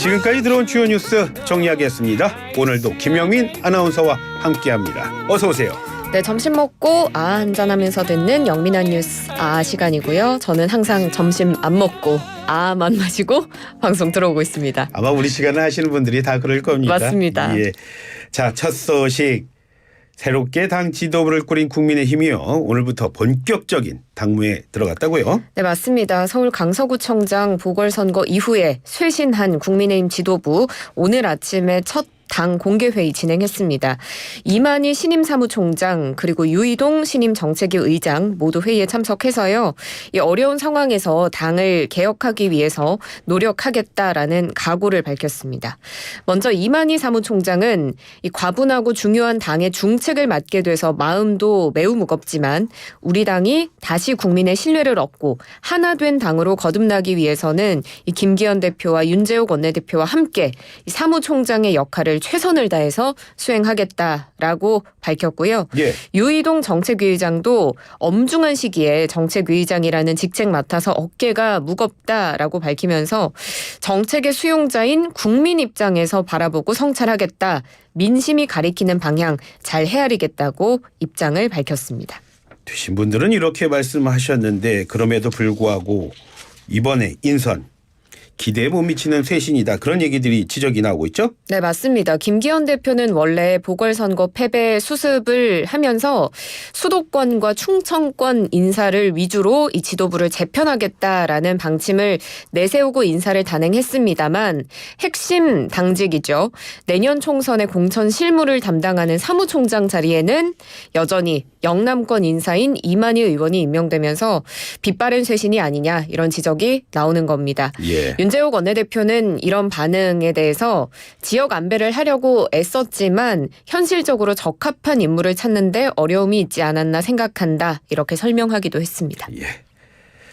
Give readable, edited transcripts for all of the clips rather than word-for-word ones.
지금까지 들어온 주요 뉴스 정리하겠습니다. 오늘도 김영민 아나운서와 함께합니다. 어서 오세요. 네, 점심 먹고 한잔하면서 듣는 영민한 뉴스 시간이고요. 저는 항상 점심 안 먹고 만 마시고 방송 들어오고 있습니다. 아마 우리 시간을 하시는 분들이 다 그럴 겁니다. 맞습니다. 예. 자, 첫 소식. 새롭게 당 지도부를 꾸린 국민의힘이요. 오늘부터 본격적인 당무에 들어갔다고요? 네, 맞습니다. 서울 강서구청장 보궐선거 이후에 쇄신한 국민의힘 지도부 오늘 아침에 첫 당 공개회의 진행했습니다. 이만희 신임 사무총장 그리고 유이동 신임 정책위 의장 모두 회의에 참석해서요. 이 어려운 상황에서 당을 개혁하기 위해서 노력하겠다라는 각오를 밝혔습니다. 먼저 이만희 사무총장은 이 과분하고 중요한 당의 중책을 맡게 돼서 마음도 매우 무겁지만 우리 당이 다시 국민의 신뢰를 얻고 하나 된 당으로 거듭나기 위해서는 이 김기현 대표와 윤재욱 원내대표와 함께 이 사무총장의 역할을 최선을 다해서 수행하겠다라고 밝혔고요. 예. 유이동 정책위의장도 엄중한 시기에 정책위의장이라는 직책 맡아서 어깨가 무겁다라고 밝히면서 정책의 수용자인 국민 입장에서 바라보고 성찰하겠다. 민심이 가리키는 방향 잘 헤아리겠다고 입장을 밝혔습니다. 되신 분들은 이렇게 말씀하셨는데 그럼에도 불구하고 이번에 인선 기대에 못 미치는 쇄신이다. 그런 얘기들이 지적이 나오고 있죠? 네, 맞습니다. 김기현 대표는 원래 보궐선거 패배 수습을 하면서 수도권과 충청권 인사를 위주로 이 지도부를 재편하겠다라는 방침을 내세우고 인사를 단행했습니다만 핵심 당직이죠. 내년 총선의 공천 실무를 담당하는 사무총장 자리에는 여전히 영남권 인사인 이만희 의원이 임명되면서 빛바랜 쇄신이 아니냐 이런 지적이 나오는 겁니다. 예. 윤재욱 원내대표는 이런 반응에 대해서 지역 안배를 하려고 애썼지만 현실적으로 적합한 인물을 찾는데 어려움이 있지 않았나 생각한다. 이렇게 설명하기도 했습니다. 예.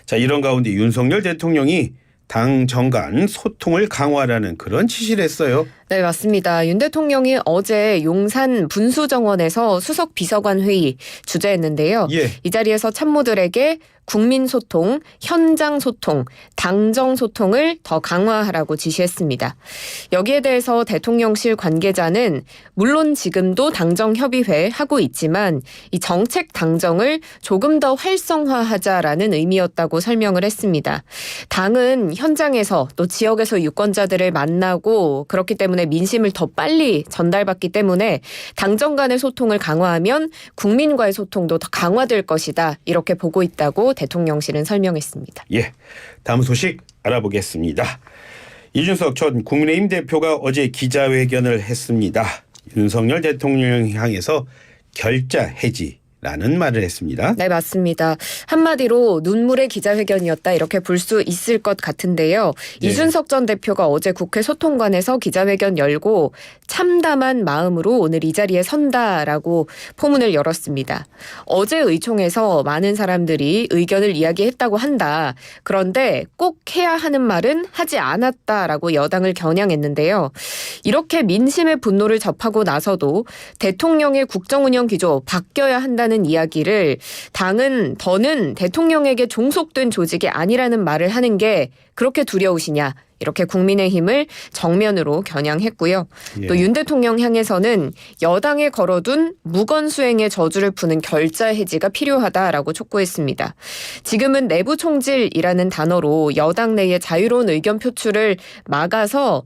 자, 이런 가운데 윤석열 대통령이 당 정간 소통을 강화하라는 그런 지시를 했어요. 네, 맞습니다. 윤 대통령이 어제 용산 분수정원에서 수석 비서관 회의 주재했는데요. 예. 이 자리에서 참모들에게 국민 소통, 현장 소통, 당정 소통을 더 강화하라고 지시했습니다. 여기에 대해서 대통령실 관계자는 물론 지금도 당정협의회 하고 있지만 이 정책 당정을 조금 더 활성화하자라는 의미였다고 설명을 했습니다. 당은 현장에서 또 지역에서 유권자들을 만나고 그렇기 때문에 민심을 더 빨리 전달받기 때문에 당정 간의 소통을 강화하면 국민과의 소통도 더 강화될 것이다. 이렇게 보고 있다고 대통령실은 설명했습니다. 예, 다음 소식 알아보겠습니다. 이준석 전 국민의힘 대표가 어제 기자회견을 했습니다. 윤석열 대통령 향해서 결자 해지라는 말을 했습니다. 네, 맞습니다. 한마디로 눈물의 기자회견이었다 이렇게 볼 수 있을 것 같은데요. 예. 이준석 전 대표가 어제 국회 소통관에서 기자회견 열고 참담한 마음으로 오늘 이 자리에 선다라고 포문을 열었습니다. 어제 의총에서 많은 사람들이 의견을 이야기했다고 한다. 그런데 꼭 해야 하는 말은 하지 않았다라고 여당을 겨냥했는데요. 이렇게 민심의 분노를 접하고 나서도 대통령의 국정운영 기조 바뀌어야 한다는 이야기를 당은 더는 대통령에게 종속된 조직이 아니라는 말을 하는 게 그렇게 두려우시냐. 이렇게 국민의힘을 정면으로 겨냥했고요. 예. 또 윤 대통령 향해서는 여당에 걸어둔 무건수행의 저주를 푸는 결자 해지가 필요하다라고 촉구했습니다. 지금은 내부 총질이라는 단어로 여당 내의 자유로운 의견 표출을 막아서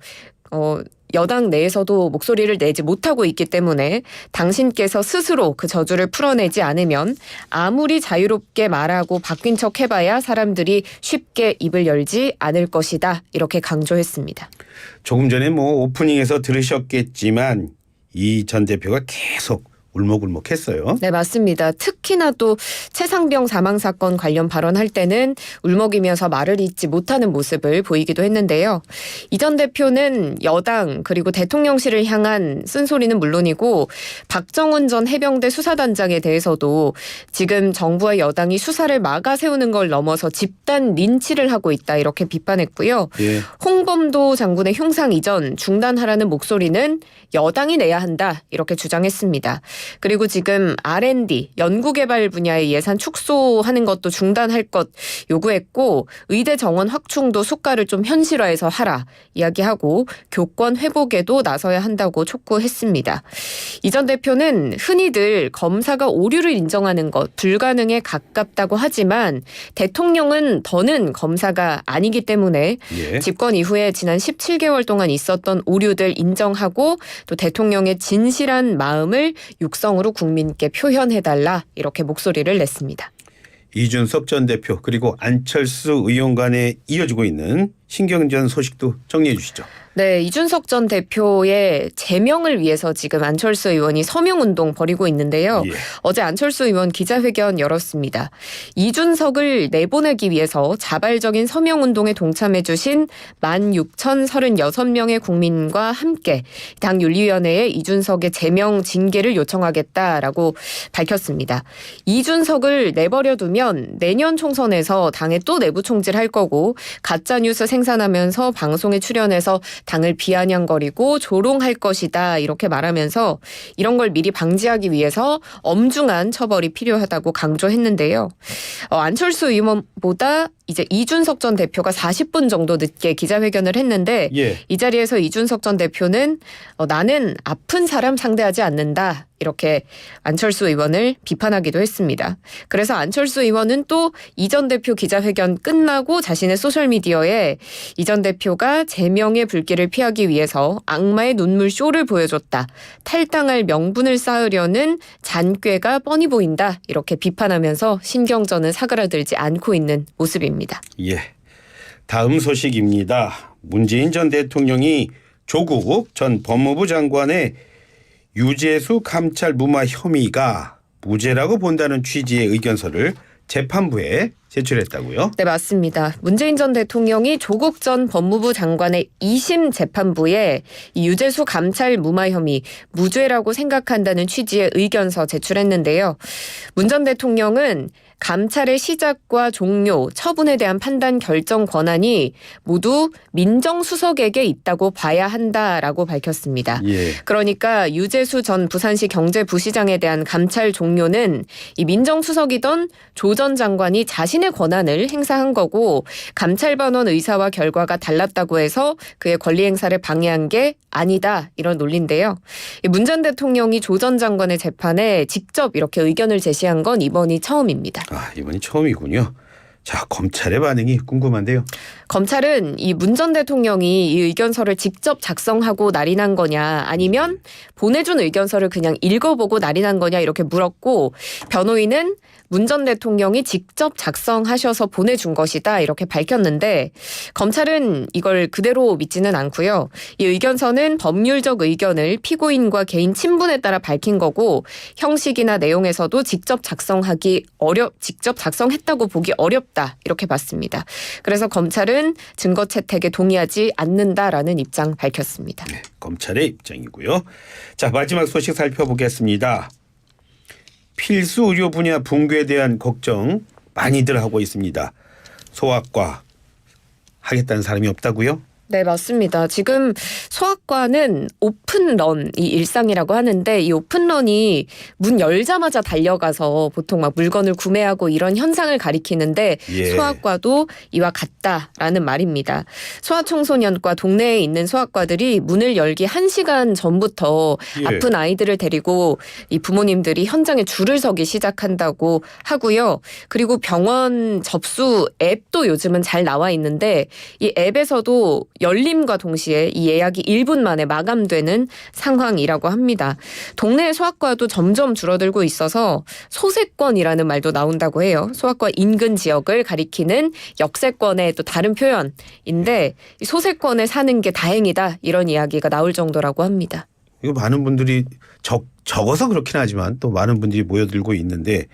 여당 내에서도 목소리를 내지 못하고 있기 때문에 당신께서 스스로 그 저주를 풀어내지 않으면 아무리 자유롭게 말하고 바뀐 척 해봐야 사람들이 쉽게 입을 열지 않을 것이다. 이렇게 강조했습니다. 조금 전에 오프닝에서 들으셨겠지만 이 전 대표가 계속 울먹울먹했어요. 네, 맞습니다. 특히나 또 최상병 사망 사건 관련 발언할 때는 울먹이면서 말을 잇지 못하는 모습을 보이기도 했는데요. 이 전 대표는 여당 그리고 대통령실을 향한 쓴소리는 물론이고 박정훈 전 해병대 수사단장에 대해서도 지금 정부와 여당이 수사를 막아 세우는 걸 넘어서 집단 린치를 하고 있다 이렇게 비판했고요. 예. 홍범도 장군의 흉상 이전 중단하라는 목소리는 여당이 내야 한다 이렇게 주장했습니다. 그리고 지금 R&D 연구개발 분야의 예산 축소하는 것도 중단할 것 요구했고 의대 정원 확충도 수가를 좀 현실화해서 하라 이야기하고 교권 회복에도 나서야 한다고 촉구했습니다. 이 전 대표는 흔히들 검사가 오류를 인정하는 것 불가능에 가깝다고 하지만 대통령은 더는 검사가 아니기 때문에 예. 집권 이후에 지난 17개월 동안 있었던 오류들 인정하고 또 대통령의 진실한 마음을 육성으로 국민께 표현해달라 이렇게 목소리를 냈습니다. 이준석 전 대표 그리고 안철수 의원 간에 이어지고 있는 신경전 소식도 정리해 주시죠. 네, 이준석 전 대표의 제명을 위해서 지금 안철수 의원이 서명운동 벌이고 있는데요. 예. 어제 안철수 의원 기자회견 열었습니다. 이준석을 내보내기 위해서 자발적인 서명운동에 동참해 주신 16,036명의 국민과 함께 당 윤리위원회에 이준석의 제명 징계를 요청하겠다라고 밝혔습니다. 이준석을 내버려 두면 내년 총선에서 당에 또 내부 총질할 거고 가짜뉴스 생산하면서 방송에 출연해서 당을 비아냥거리고 조롱할 것이다 이렇게 말하면서 이런 걸 미리 방지하기 위해서 엄중한 처벌이 필요하다고 강조했는데요. 안철수 의원보다 이제 이준석 전 대표가 40분 정도 늦게 기자회견을 했는데 예. 이 자리에서 이준석 전 대표는 나는 아픈 사람 상대하지 않는다. 이렇게 안철수 의원을 비판하기도 했습니다. 그래서 안철수 의원은 또 이 전 대표 기자회견 끝나고 자신의 소셜미디어에 이 전 대표가 제명의 불길을 피하기 위해서 악마의 눈물 쇼를 보여줬다. 탈당할 명분을 쌓으려는 잔꾀가 뻔히 보인다. 이렇게 비판하면서 신경전은 사그라들지 않고 있는 모습입니다. 예. 다음 소식입니다. 문재인 전 대통령이 조국 전 법무부 장관의 유재수 감찰 무마 혐의가 무죄라고 본다는 취지의 의견서를 재판부에 제출했다고요? 네, 맞습니다. 문재인 전 대통령이 조국 전 법무부 장관의 2심 재판부에 이 유재수 감찰 무마 혐의 무죄라고 생각한다는 취지의 의견서 제출했는데요. 문 전 대통령은 감찰의 시작과 종료, 처분에 대한 판단 결정 권한이 모두 민정수석에게 있다고 봐야 한다라고 밝혔습니다. 예. 그러니까 유재수 전 부산시 경제부시장에 대한 감찰 종료는 이 민정수석이던 조 전 장관이 자신의 권한을 행사한 거고 감찰반원 의사와 결과가 달랐다고 해서 그의 권리 행사를 방해한 게 아니다 이런 논리인데요. 문 전 대통령이 조 전 장관의 재판에 직접 이렇게 의견을 제시한 건 이번이 처음입니다. 이번이 처음이군요. 자, 검찰의 반응이 궁금한데요. 검찰은 이 문 전 대통령이 이 의견서를 직접 작성하고 날인한 거냐 아니면 보내준 의견서를 그냥 읽어보고 날인한 거냐 이렇게 물었고 변호인은 문 전 대통령이 직접 작성하셔서 보내준 것이다 이렇게 밝혔는데 검찰은 이걸 그대로 믿지는 않고요. 이 의견서는 법률적 의견을 피고인과 개인 친분에 따라 밝힌 거고 형식이나 내용에서도 직접 작성했다고 보기 어렵다 이렇게 봤습니다. 그래서 검찰은 증거 채택에 동의하지 않는다라는 입장 밝혔습니다. 네, 검찰의 입장이고요. 자, 마지막 소식 살펴보겠습니다. 필수 의료 분야 붕괴에 대한 걱정 많이들 하고 있습니다. 소아과 하겠다는 사람이 없다고요? 네, 맞습니다. 지금 소아과는 오픈런이 일상이라고 하는데 이 오픈런이 문 열자마자 달려가서 보통 막 물건을 구매하고 이런 현상을 가리키는데 예. 소아과도 이와 같다라는 말입니다. 소아청소년과 동네에 있는 소아과들이 문을 열기 1시간 전부터 예. 아픈 아이들을 데리고 이 부모님들이 현장에 줄을 서기 시작한다고 하고요. 그리고 병원 접수 앱도 요즘은 잘 나와 있는데 이 앱에서도 열림과 동시에 이 예약이 1분 만에 마감되는 상황이라고 합니다. 동네 소아과도 점점 줄어들고 있어서 소세권이라는 말도 나온다고 해요. 소아과 인근 지역을 가리키는 역세권의 또 다른 표현인데 이 소세권에 사는 게 다행이다 이런 이야기가 나올 정도라고 합니다. 이거 많은 분들이 적어서 그렇긴 하지만 또 많은 분들이 모여들고 있는데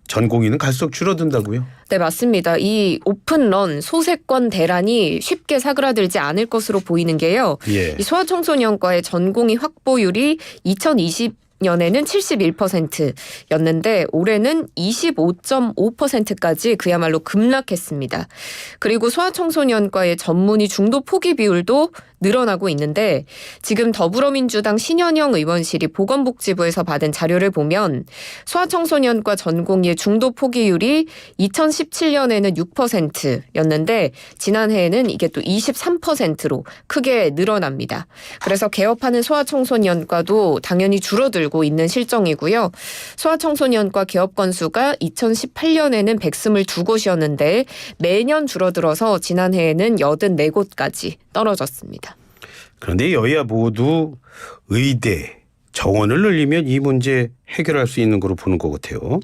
전공의는 갈수록 줄어든다고요? 네, 맞습니다. 이 오픈런 소세권 대란이 쉽게 사그라들지 않을 것으로 보이는 게요. 예. 이 소아청소년과의 전공의 확보율이 2020 2020년에는 71%였는데 올해는 25.5%까지 그야말로 급락했습니다. 그리고 소아청소년과의 전문의 중도 포기 비율도 늘어나고 있는데 지금 더불어민주당 신현영 의원실이 보건복지부에서 받은 자료를 보면 소아청소년과 전공의의 중도 포기율이 2017년에는 6%였는데 지난해에는 이게 또 23%로 크게 늘어납니다. 그래서 개업하는 소아청소년과도 당연히 줄어들고 있는 실정이고요. 소아청소년과 개업 건수가 2018년에는 122곳이었는데 매년 줄어들어서 지난해에는 84곳까지 떨어졌습니다. 그런데 여야 모두 의대, 정원을 늘리면 이 문제 해결할 수 있는 거로 보는 것 같아요.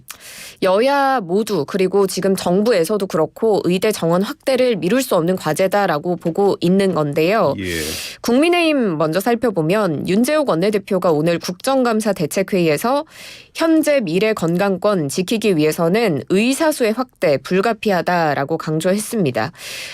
여야 모두 그리고 지금 정부에서도 그렇고 의대 정원 확대를 미룰 수 없는 과제다라고 보고 있는 건데요. 예. 국민의힘 먼저 살펴보면 윤재욱 원내대표가 오늘 국정감사 대책회의에서 현재 미래 건강권 지키기 위해서는 의사수의 확대 불가피하다라고 강조했습니다.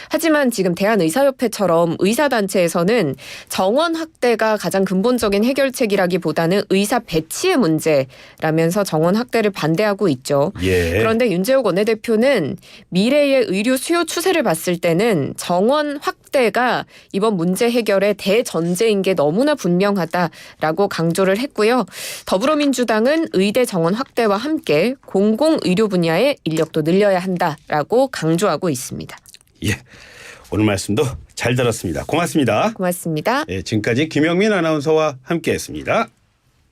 하지만 지금 대한의사협회처럼 의사단체에서는 정원 확대가 가장 근본적인 해결책이라기보다는 의사 배치의 문제라면서 정원 확대를 반대하고 있죠. 예. 그런데 윤재욱 원내대표는 미래의 의료 수요 추세를 봤을 때는 정원 확대가 이번 문제 해결의 대전제인 게 너무나 분명하다라고 강조를 했고요. 더불어민주당은 의대 정원 확대와 함께 공공의료 분야의 인력도 늘려야 한다라고 강조하고 있습니다. 예. 오늘 말씀도 잘 들었습니다. 고맙습니다. 고맙습니다. 예, 지금까지 김영민 아나운서와 함께했습니다.